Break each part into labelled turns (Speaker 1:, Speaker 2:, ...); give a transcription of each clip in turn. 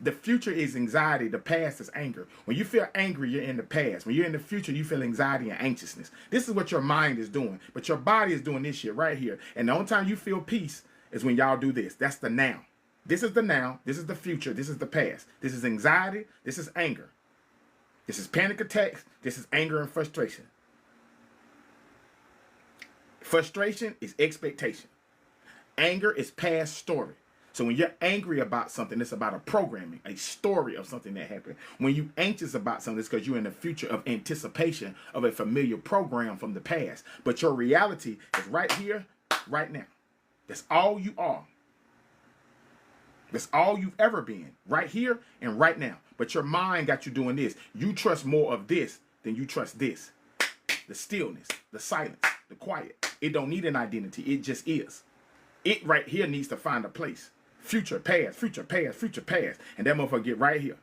Speaker 1: The future is anxiety. The past is anger. When you feel angry, you're in the past. When you're in the future, you feel anxiety and anxiousness. This is what your mind is doing. But your body is doing this shit right here. And the only time you feel peace is when y'all do this. That's the now. This is the now. This is the future. This is the past. This is anxiety. This is anger. This is panic attacks. This is anger and frustration. Frustration is expectation. Anger is past story. So when you're angry about something, it's about a programming, a story of something that happened. When you're anxious about something, it's because you're in the future of anticipation of a familiar program from the past. But your reality is right here, right now. That's all you are. That's all you've ever been, right here and right now. But your mind got you doing this. You trust more of this than you trust this. The stillness, the silence, the quiet. It don't need an identity. It just is. It right here needs to find a place. Future, past, future, past, future, past. And that motherfucker get right here.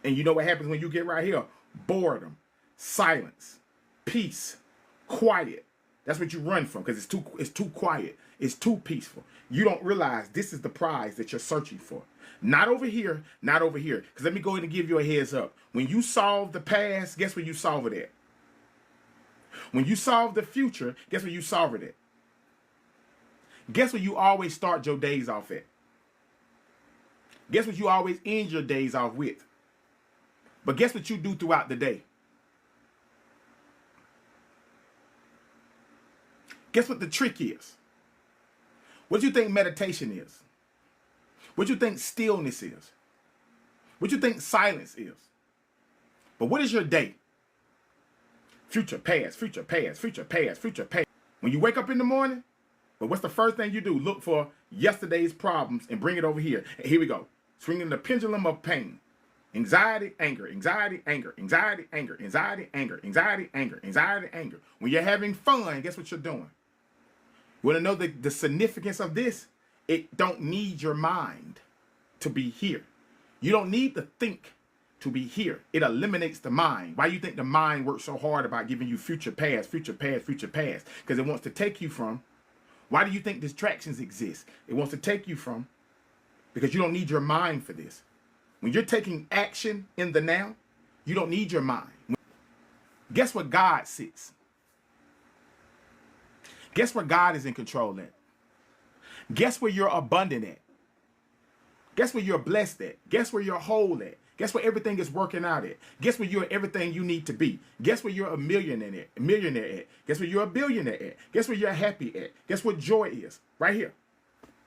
Speaker 1: And you know what happens when you get right here? Boredom, silence, peace, quiet. That's what you run from because it's too quiet. It's too peaceful. You don't realize this is the prize that you're searching for. Not over here, not over here. Because let me go ahead and give you a heads up. When you solve the past, guess where you solve it at? When you solve the future, guess where you solve it at? Guess where you always start your days off at? Guess what you always end your days off with? But guess what you do throughout the day? Guess what the trick is? What do you think meditation is? What do you think stillness is? What do you think silence is? But what is your day? Future, past, future, past, future, past, future, past. When you wake up in the morning, but what's the first thing you do? Look for yesterday's problems and bring it over here. And here we go. Swinging the pendulum of pain. Anxiety, anger, anxiety, anger, anxiety, anger, anxiety, anger, anxiety, anger, anxiety, anger. When you're having fun, guess what you're doing? You want to know the significance of this? It don't need your mind to be here. You don't need to think to be here. It eliminates the mind. Why do you think the mind works so hard about giving you future, past, future, past, future, past? Because it wants to take you from. Why do you think distractions exist? It wants to take you from. Because you don't need your mind for this. When you're taking action in the now, you don't need your mind. Guess where God sits? Guess where God is in control at? Guess where you're abundant at? Guess where you're blessed at? Guess where you're whole at? Guess where everything is working out at? Guess where you're everything you need to be? Guess where you're a millionaire at? Guess where you're a billionaire at? Guess where you're happy at? Guess what joy is? Right here.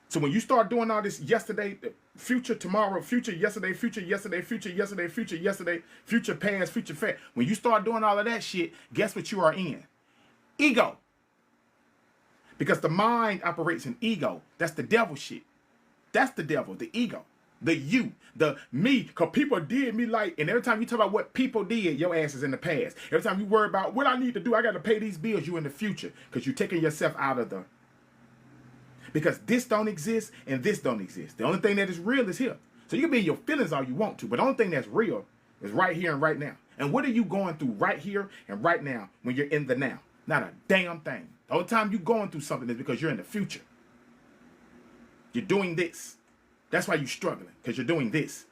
Speaker 1: So when you start doing all this yesterday, future, tomorrow, future, yesterday, future, yesterday, future, yesterday, future, yesterday, future, past, future, fact. When you start doing all of that shit, guess what you are in? Ego. Because the mind operates in ego. That's the devil shit. That's the devil, the ego. The you, the me, because people did me like, and every time you talk about what people did, your ass is in the past. Every time you worry about what I need to do, I got to pay these bills, you in the future. Because you're taking yourself out of the... Because this don't exist and this don't exist. The only thing that is real is here. So you can be in your feelings all you want to, but the only thing that's real is right here and right now. And what are you going through right here and right now when you're in the now? Not a damn thing. The only time you're going through something is because you're in the future. You're doing this. That's why you're struggling, because you're doing this.